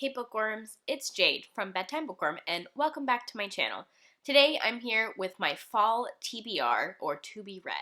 Hey bookworms, it's Jade from Bedtime Bookworm and welcome back to my channel. Today I'm here with my fall TBR or to be read.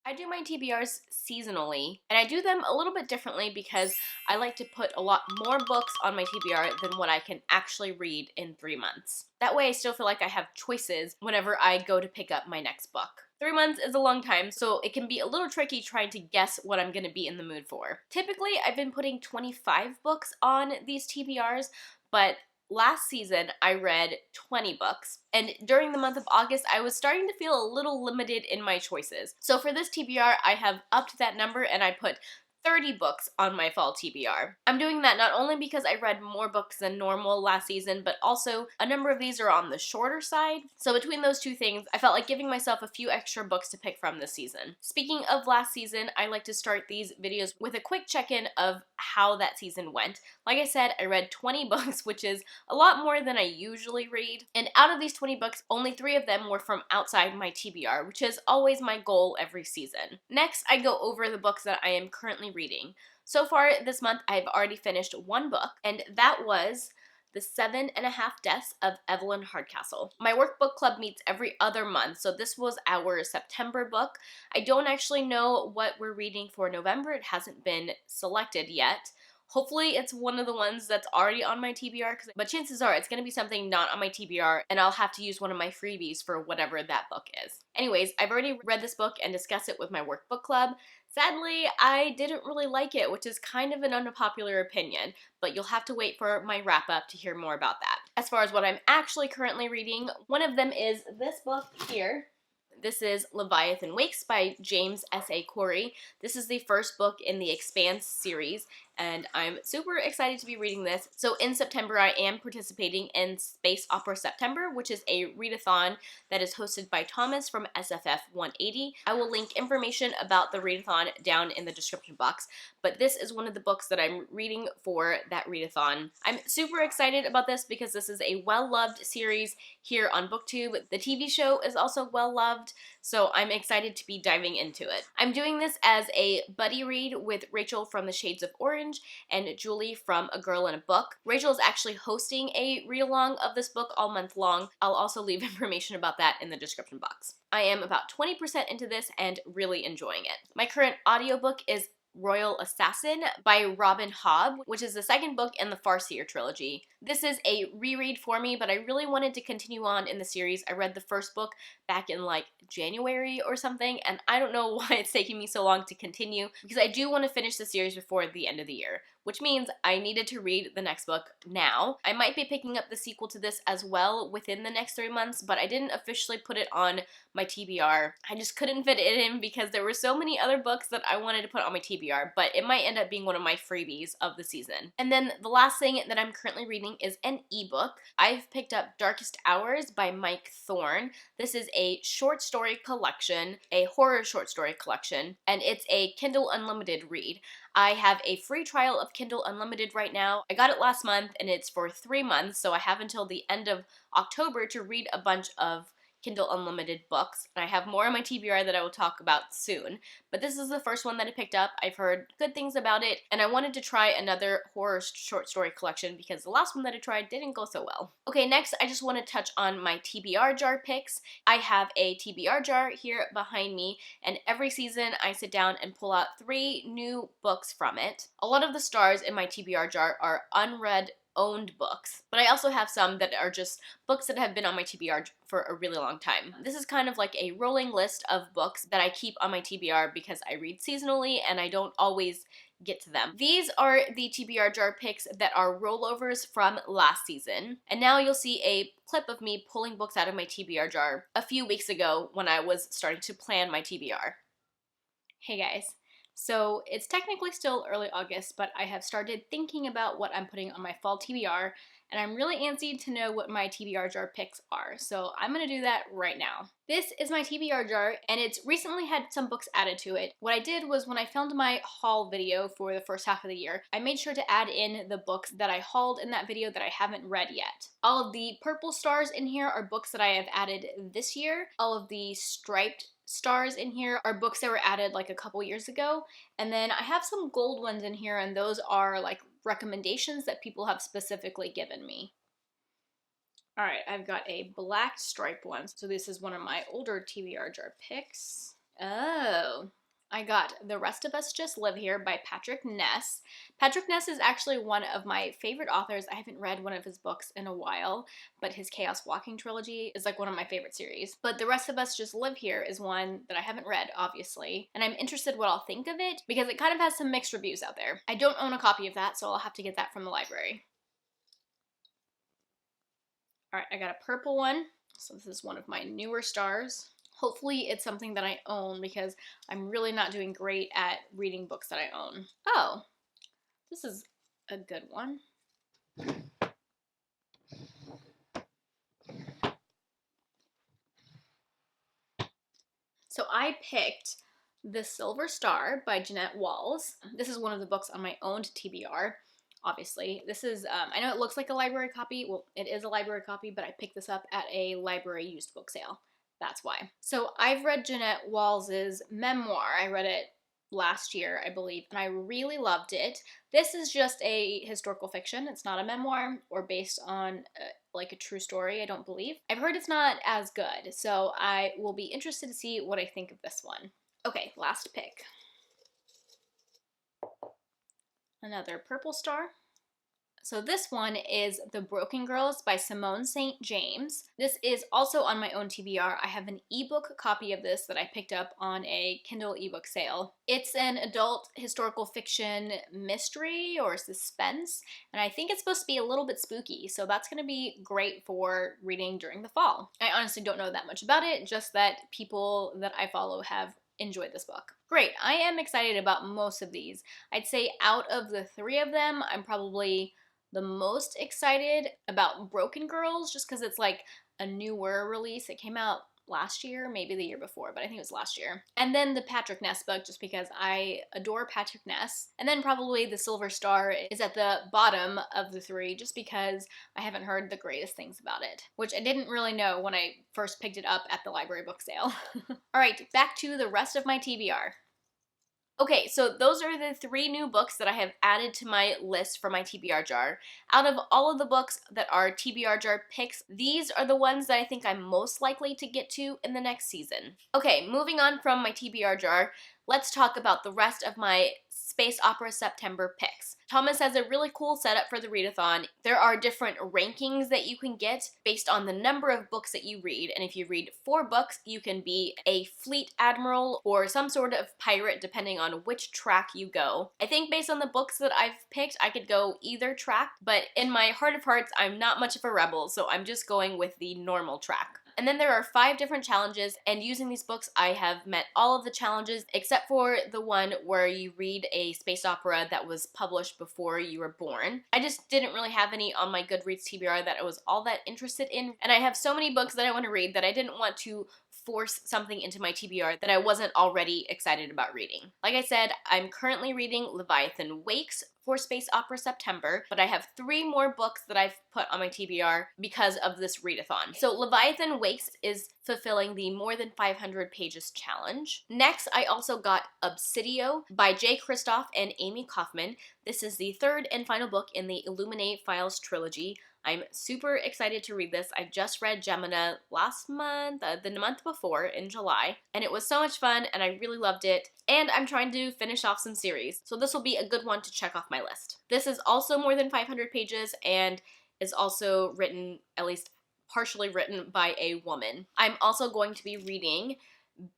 I do my TBRs seasonally, and I do them a little bit differently because I like to put a lot more books on my TBR than what I can actually read in 3 months. That way I still feel like I have choices whenever I go to pick up my next book. 3 months is a long time, so it can be a little tricky trying to guess what I'm going to be in the mood for. Typically, I've been putting 25 books on these TBRs, but last season, I read 20 books, and during the month of August, I was starting to feel a little limited in my choices. So for this TBR, I have upped that number and I put 30 books on my fall TBR. I'm doing that not only because I read more books than normal last season, but also a number of these are on the shorter side. So between those two things, I felt like giving myself a few extra books to pick from this season. Speaking of last season, I like to start these videos with a quick check-in of how that season went. Like I said, I read 20 books, which is a lot more than I usually read. And out of these 20 books, only 3 of them were from outside my TBR, which is always my goal every season. Next, I go over the books that I am currently reading. So far this month, I've already finished 1 book, and that was The 7.5 Deaths of Evelyn Hardcastle. My workbook club meets every other month, so this was our September book. I don't actually know what we're reading for November. It hasn't been selected yet. Hopefully it's one of the ones that's already on my TBR, but chances are it's going to be something not on my TBR, and I'll have to use one of my freebies for whatever that book is. Anyways, I've already read this book and discussed it with my workbook club. Sadly, I didn't really like it, which is kind of an unpopular opinion, but you'll have to wait for my wrap-up to hear more about that. As far as what I'm actually currently reading, one of them is this book here. This is Leviathan Wakes by James S.A. Corey. This is the first book in the Expanse series, and I'm super excited to be reading this. So in September, I am participating in Space Opera September, which is a readathon that is hosted by Thomas from SFF 180. I will link information about the readathon down in the description box, but this is one of the books that I'm reading for that readathon. I'm super excited about this because this is a well-loved series here on BookTube. The TV show is also well-loved, so I'm excited to be diving into it. I'm doing this as a buddy read with Rachel from The Shades of Orange and Julie from A Girl in a Book. Rachel is actually hosting a read-along of this book all month long. I'll also leave information about that in the description box. I am about 20% into this and really enjoying it. My current audiobook is Royal Assassin by Robin Hobb, which is the second book in the Farseer trilogy. This is a reread for me, but I really wanted to continue on in the series. I read the first book back in like January or something, and I don't know why it's taking me so long to continue, because I do want to finish the series before the end of the year, which means I needed to read the next book now. I might be picking up the sequel to this as well within the next 3 months, but I didn't officially put it on my TBR. I just couldn't fit it in because there were so many other books that I wanted to put on my TBR, but it might end up being one of my freebies of the season. And then the last thing that I'm currently reading is an ebook. I've picked up Darkest Hours by Mike Thorne. This is a short story collection, a horror short story collection, and it's a Kindle Unlimited read. I have a free trial of Kindle Unlimited right now. I got it last month and it's for 3 months, so I have until the end of October to read a bunch of Kindle Unlimited books, and I have more on my TBR that I will talk about soon. But this is the first one that I picked up. I've heard good things about it, and I wanted to try another horror short story collection because the last one that I tried didn't go so well. Okay, next I just want to touch on my TBR Jar Picks. I have a TBR jar here behind me, and every season I sit down and pull out 3 new books from it. A lot of the stars in my TBR jar are unread owned books, but I also have some that are just books that have been on my TBR for a really long time. This is kind of like a rolling list of books that I keep on my TBR because I read seasonally and I don't always get to them. These are the TBR jar picks that are rollovers from last season, and now you'll see a clip of me pulling books out of my TBR jar a few weeks ago when I was starting to plan my TBR. Hey guys. So it's technically still early August, but I have started thinking about what I'm putting on my fall TBR, and I'm really antsy to know what my TBR jar picks are, so I'm gonna do that right now. This is my TBR jar, and it's recently had some books added to it. What I did was when I filmed my haul video for the first half of the year, I made sure to add in the books that I hauled in that video that I haven't read yet. All of the purple stars in here are books that I have added this year. All of the striped stars in here are books that were added like a couple years ago. And then I have some gold ones in here, and those are like recommendations that people have specifically given me. All right, I've got a black stripe one. So this is one of my older TBR jar picks. Oh, I got The Rest of Us Just Live Here by Patrick Ness. Patrick Ness is actually one of my favorite authors. I haven't read one of his books in a while, but his Chaos Walking trilogy is like one of my favorite series. But The Rest of Us Just Live Here is one that I haven't read, obviously, and I'm interested what I'll think of it because it kind of has some mixed reviews out there. I don't own a copy of that, so I'll have to get that from the library. All right, I got a purple one. So this is one of my newer stars. Hopefully it's something that I own because I'm really not doing great at reading books that I own. Oh, this is a good one. So I picked The Silver Star by Jeanette Walls. This is one of the books on my owned TBR. Obviously, this is, I know it looks like a library copy. Well, it is a library copy, but I picked this up at a library used book sale. That's why. So I've read Jeanette Walls's memoir. I read it last year, I believe, and I really loved it. This is just a historical fiction. It's not a memoir or based on like a true story, I don't believe. I've heard it's not as good, so I will be interested to see what I think of this one. Okay, last pick. Another purple star. So this one is The Broken Girls by Simone St. James. This is also on my own TBR. I have an ebook copy of this that I picked up on a Kindle ebook sale. It's an adult historical fiction mystery or suspense, and I think it's supposed to be a little bit spooky, so that's going to be great for reading during the fall. I honestly don't know that much about it, just that people that I follow have enjoyed this book. Great, I am excited about most of these. I'd say out of the three of them, I'm probably the most excited about Broken Girls, just because it's like a newer release. It came out last year, maybe the year before, but I think it was last year. And then the Patrick Ness book, just because I adore Patrick Ness. And then probably The Silver Star is at the bottom of the three, just because I haven't heard the greatest things about it, which I didn't really know when I first picked it up at the library book sale. All right, back to the rest of my TBR. Okay, so those are the three new books that I have added to my list for my TBR jar. Out of all of the books that are TBR jar picks, these are the ones that I think I'm most likely to get to in the next season. Okay, moving on from my TBR jar, let's talk about the rest of my Space Opera September picks. Thomas has a really cool setup for the readathon. There are different rankings that you can get based on the number of books that you read, and if you read 4 books, you can be a fleet admiral or some sort of pirate depending on which track you go. I think based on the books that I've picked, I could go either track, but in my heart of hearts, I'm not much of a rebel, so I'm just going with the normal track. And then there are 5 different challenges, and using these books, I have met all of the challenges except for the one where you read a space opera that was published before you were born. I just didn't really have any on my Goodreads TBR that I was all that interested in, and I have so many books that I want to read that I didn't want to force something into my TBR that I wasn't already excited about reading. Like I said, I'm currently reading Leviathan Wakes for Space Opera September, but I have 3 more books that I've put on my TBR because of this readathon. So Leviathan Wakes is fulfilling the more than 500 pages challenge. Next, I also got Obsidio by Jay Kristoff and Amy Kaufman. This is the 3rd and final book in the Illuminate Files trilogy. I'm super excited to read this. I just read Gemina last month, the month before, in July, and it was so much fun, and I really loved it, and I'm trying to finish off some series, so this will be a good one to check off my list. This is also more than 500 pages, and is also written, at least partially written, by a woman. I'm also going to be reading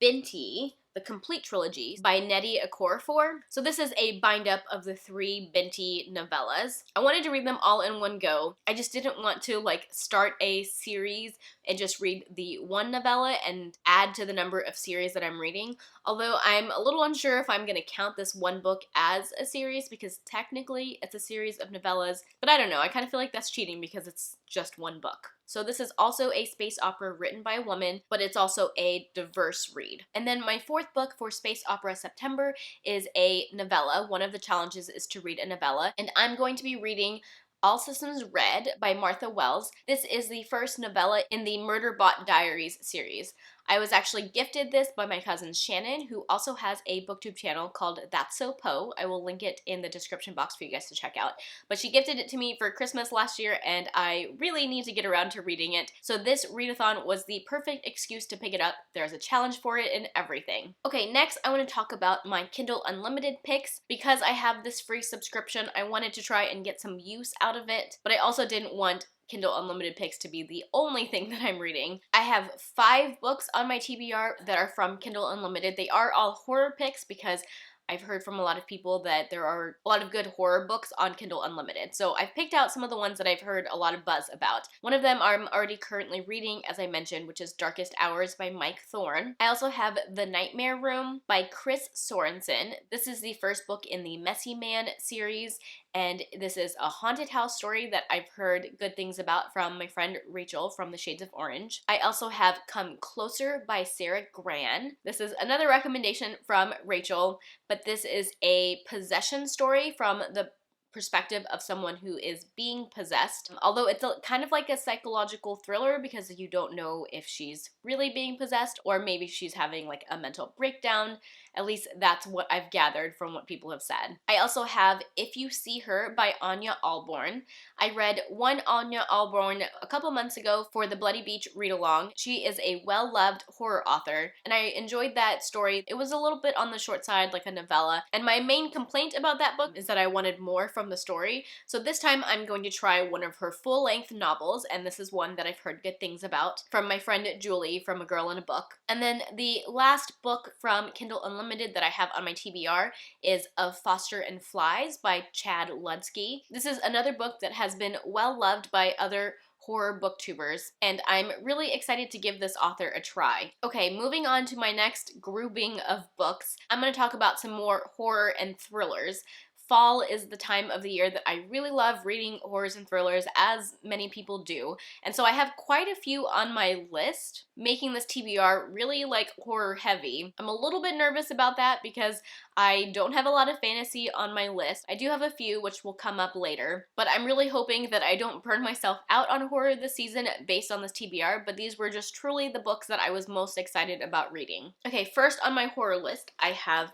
Binti the complete trilogy by Nnedi Okorafor. So this is a bind-up of the 3 Binti novellas. I wanted to read them all in one go. I just didn't want to like start a series and just read the one novella and add to the number of series that I'm reading. Although I'm a little unsure if I'm going to count this one book as a series because technically it's a series of novellas, but I don't know. I kind of feel like that's cheating because it's just one book. So this is also a space opera written by a woman, but it's also a diverse read. And then my 4th book for Space Opera September is a novella. One of the challenges is to read a novella, and I'm going to be reading All Systems Red by Martha Wells. This is the first novella in the Murderbot Diaries series. I was actually gifted this by my cousin Shannon, who also has a booktube channel called That's So Poe. I will link it in the description box for you guys to check out. But she gifted it to me for Christmas last year, and I really need to get around to reading it. So this readathon was the perfect excuse to pick it up. There's a challenge for it and everything. Okay, next I want to talk about my Kindle Unlimited picks. Because I have this free subscription, I wanted to try and get some use out of it, but I also didn't want Kindle Unlimited picks to be the only thing that I'm reading. I have 5 books on my TBR that are from Kindle Unlimited. They are all horror picks because I've heard from a lot of people that there are a lot of good horror books on Kindle Unlimited. So I've picked out some of the ones that I've heard a lot of buzz about. One of them I'm already currently reading, as I mentioned, which is Darkest Hours by Mike Thorne. I also have The Nightmare Room by Chris Sorensen. This is the first book in the Messy Man series, and this is a haunted house story that I've heard good things about from my friend Rachel from The Shades of Orange. I also have Come Closer by Sarah Gran. This is another recommendation from Rachel, but this is a possession story from the perspective of someone who is being possessed. Although it's kind of like a psychological thriller because you don't know if she's really being possessed or maybe she's having like a mental breakdown. At least that's what I've gathered from what people have said. I also have If You See Her by Anya Alborn. I read one Anya Alborn a couple months ago for the Bloody Beach read-along. She is a well-loved horror author, and I enjoyed that story. It was a little bit on the short side, like a novella, and my main complaint about that book is that I wanted more from the story. So this time I'm going to try one of her full-length novels, and this is one that I've heard good things about from my friend Julie from A Girl in a Book. And then the last book from Kindle Unlimited that I have on my TBR is Of Foster and Flies by Chad Ludsky. This is another book that has been well loved by other horror booktubers, and I'm really excited to give this author a try. Okay, moving on to my next grouping of books, I'm going to talk about some more horror and thrillers. Fall is the time of the year that I really love reading horrors and thrillers, as many people do, and so I have quite a few on my list, making this TBR really like horror heavy. I'm a little bit nervous about that because I don't have a lot of fantasy on my list. I do have a few which will come up later, but I'm really hoping that I don't burn myself out on horror this season based on this TBR, but these were just truly the books that I was most excited about reading. Okay, first on my horror list, I have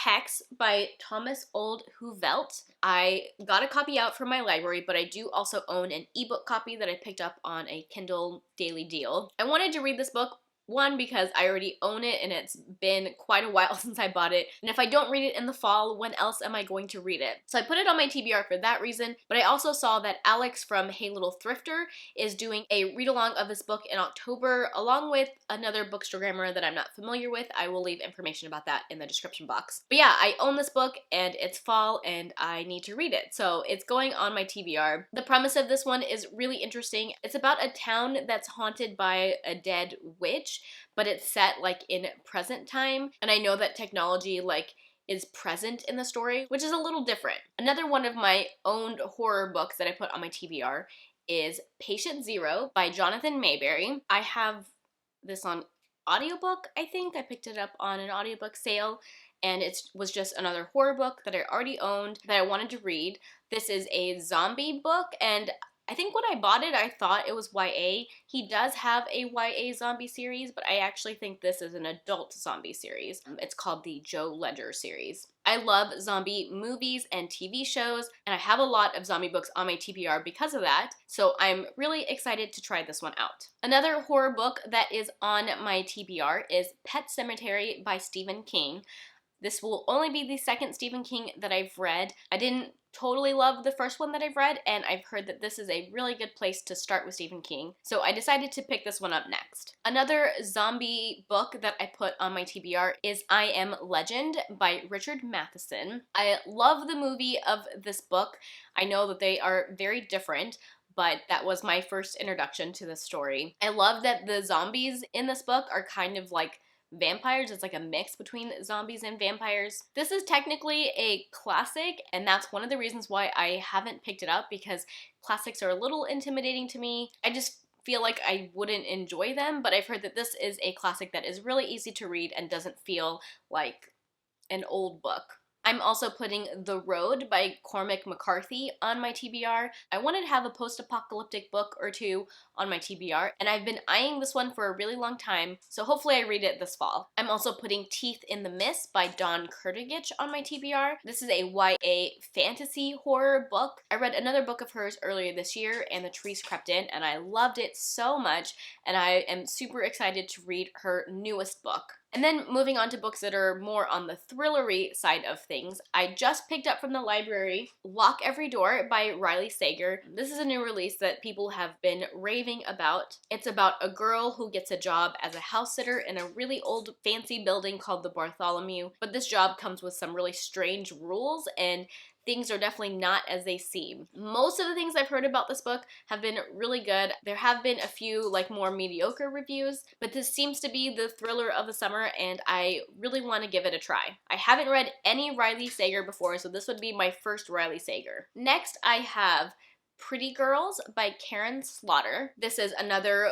Hex by Thomas Old Huvelt. I got a copy out from my library, but I do also own an ebook copy that I picked up on a Kindle Daily Deal. I wanted to read this book, one, because I already own it and it's been quite a while since I bought it, and if I don't read it in the fall, when else am I going to read it? So I put it on my TBR for that reason, but I also saw that Alex from Hey Little Thrifter is doing a read-along of this book in October, along with another bookstagrammer that I'm not familiar with. I will leave information about that in the description box. But yeah, I own this book, and it's fall, and I need to read it, so it's going on my TBR. The premise of this one is really interesting. It's about a town that's haunted by a dead witch, but it's set like in present time, and I know that technology like is present in the story, which is a little different. Another one of my owned horror books that I put on my TBR is Patient Zero by Jonathan Mayberry. I have this on audiobook, I think. I picked it up on an audiobook sale, and it was just another horror book that I already owned that I wanted to read. This is a zombie book, and I think when I bought it, I thought it was YA. He does have a YA zombie series, but I actually think this is an adult zombie series. It's called the Joe Ledger series. I love zombie movies and TV shows, and I have a lot of zombie books on my TBR because of that, so I'm really excited to try this one out. Another horror book that is on my TBR is Pet Sematary by Stephen King. This will only be the second Stephen King that I've read. I didn't totally love the first one that I've read, and I've heard that this is a really good place to start with Stephen King, so I decided to pick this one up next. Another zombie book that I put on my TBR is I Am Legend by Richard Matheson. I love the movie of this book. I know that they are very different, but that was my first introduction to the story. I love that the zombies in this book are kind of like vampires. It's like a mix between zombies and vampires. This is technically a classic, and that's one of the reasons why I haven't picked it up, because classics are a little intimidating to me. I just feel like I wouldn't enjoy them, but I've heard that this is a classic that is really easy to read and doesn't feel like an old book. I'm also putting The Road by Cormac McCarthy on my TBR. I wanted to have a post-apocalyptic book or two on my TBR, and I've been eyeing this one for a really long time, so hopefully I read it this fall. I'm also putting Teeth in the Mist by Dawn Kurtagich on my TBR. This is a YA fantasy horror book. I read another book of hers earlier this year, And the Trees Crept In, and I loved it so much, and I am super excited to read her newest book. And then moving on to books that are more on the thrillery side of things, I just picked up from the library Lock Every Door by Riley Sager. This is a new release that people have been raving about. It's about a girl who gets a job as a house sitter in a really old fancy building called the Bartholomew, but this job comes with some really strange rules, and things are definitely not as they seem. Most of the things I've heard about this book have been really good. There have been a few like more mediocre reviews, but this seems to be the thriller of the summer, and I really want to give it a try. I haven't read any Riley Sager before, so this would be my first Riley Sager. Next, I have Pretty Girls by Karen Slaughter. This is another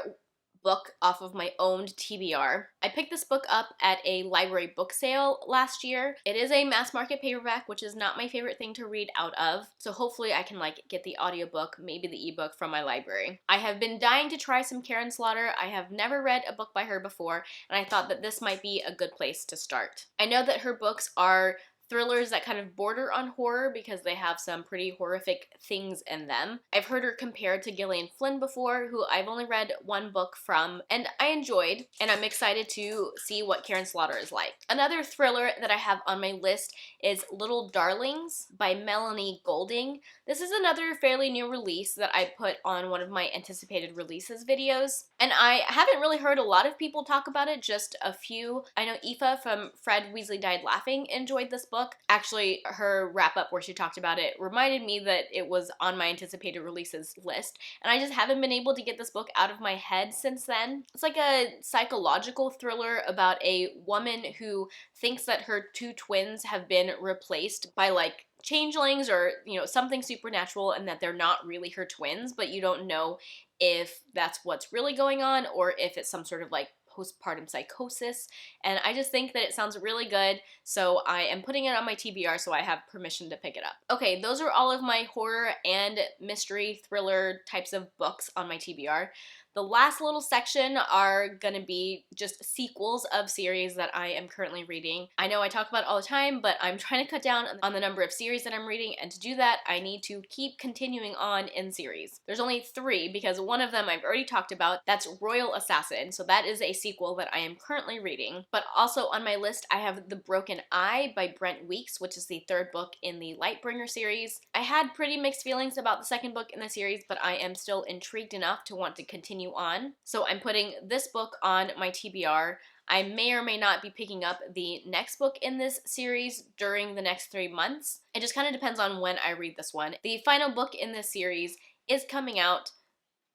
book off of my owned TBR. I picked this book up at a library book sale last year. It is a mass market paperback, which is not my favorite thing to read out of, so hopefully I can like get the audiobook, maybe the ebook from my library. I have been dying to try some Karen Slaughter. I have never read a book by her before, and I thought that this might be a good place to start. I know that her books are thrillers that kind of border on horror because they have some pretty horrific things in them. I've heard her compared to Gillian Flynn before, who I've only read one book from, and I enjoyed, and I'm excited to see what Karen Slaughter is like. Another thriller that I have on my list is Little Darlings by Melanie Golding. This is another fairly new release that I put on one of my anticipated releases videos, and I haven't really heard a lot of people talk about it, just a few. I know Aoife from Fred Weasley Died Laughing enjoyed this book. Actually, her wrap-up where she talked about it reminded me that it was on my anticipated releases list, and I just haven't been able to get this book out of my head since then. It's like a psychological thriller about a woman who thinks that her two twins have been replaced by like changelings or, you know, something supernatural, and that they're not really her twins, but you don't know if that's what's really going on or if it's some sort of like postpartum psychosis, and I just think that it sounds really good, so I am putting it on my TBR so I have permission to pick it up. Okay, those are all of my horror and mystery thriller types of books on my TBR. The last little section are gonna be just sequels of series that I am currently reading. I know I talk about it all the time, but I'm trying to cut down on the number of series that I'm reading, and to do that, I need to keep continuing on in series. There's only 3, because one of them I've already talked about. That's Royal Assassin, so that is a sequel that I am currently reading. But also on my list, I have The Broken Eye by Brent Weeks, which is the 3rd book in the Lightbringer series. I had pretty mixed feelings about the 2nd book in the series, but I am still intrigued enough to want to continue on. So I'm putting this book on my TBR. I may or may not be picking up the next book in this series during the next 3 months. It just kind of depends on when I read this one. The final book in this series is coming out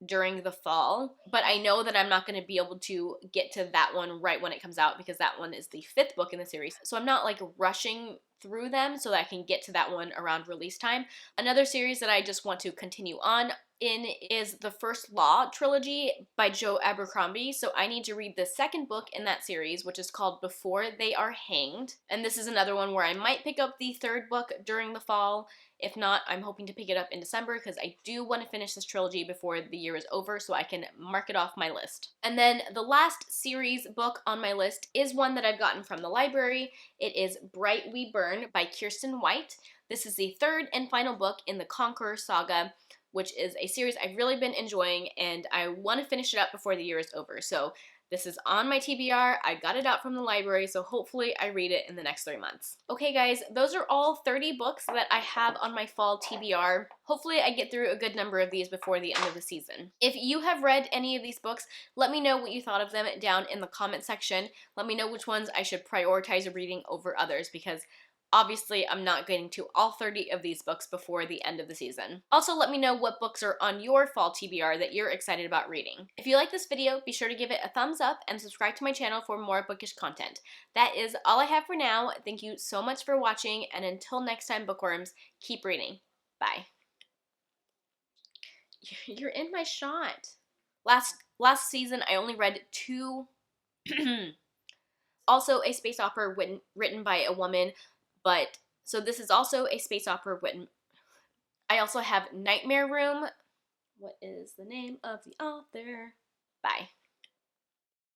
during the fall, but I know that I'm not going to be able to get to that one right when it comes out because that one is the 5th book in the series. So I'm not like rushing through them so that I can get to that one around release time. Another series that I just want to continue on in is the First Law trilogy by Joe Abercrombie. So I need to read the 2nd book in that series, which is called Before They Are Hanged. And this is another one where I might pick up the 3rd book during the fall. If not, I'm hoping to pick it up in December because I do want to finish this trilogy before the year is over so I can mark it off my list. And then the last series book on my list is one that I've gotten from the library. It is Bright We Burn by Kirsten White. This is the 3rd and final book in the Conqueror saga, which is a series I've really been enjoying, and I want to finish it up before the year is over. So This is on my TBR. I got it out from the library, so hopefully I read it in the next 3 months. Okay guys, those are all 30 books that I have on my fall TBR. Hopefully I get through a good number of these before the end of the season. If you have read any of these books, let me know what you thought of them down in the comment section. Let me know which ones I should prioritize reading over others, because obviously, I'm not getting to all 30 of these books before the end of the season. Also, let me know what books are on your fall TBR that you're excited about reading. If you like this video, be sure to give it a thumbs up and subscribe to my channel for more bookish content. That is all I have for now. Thank you so much for watching, and until next time, bookworms, keep reading. Bye. You're in my shot. Last season, I only read 2... also a space opera written by a woman. But, so this is also a space opera written. I also have Nightmare Room. What is the name of the author? Bye.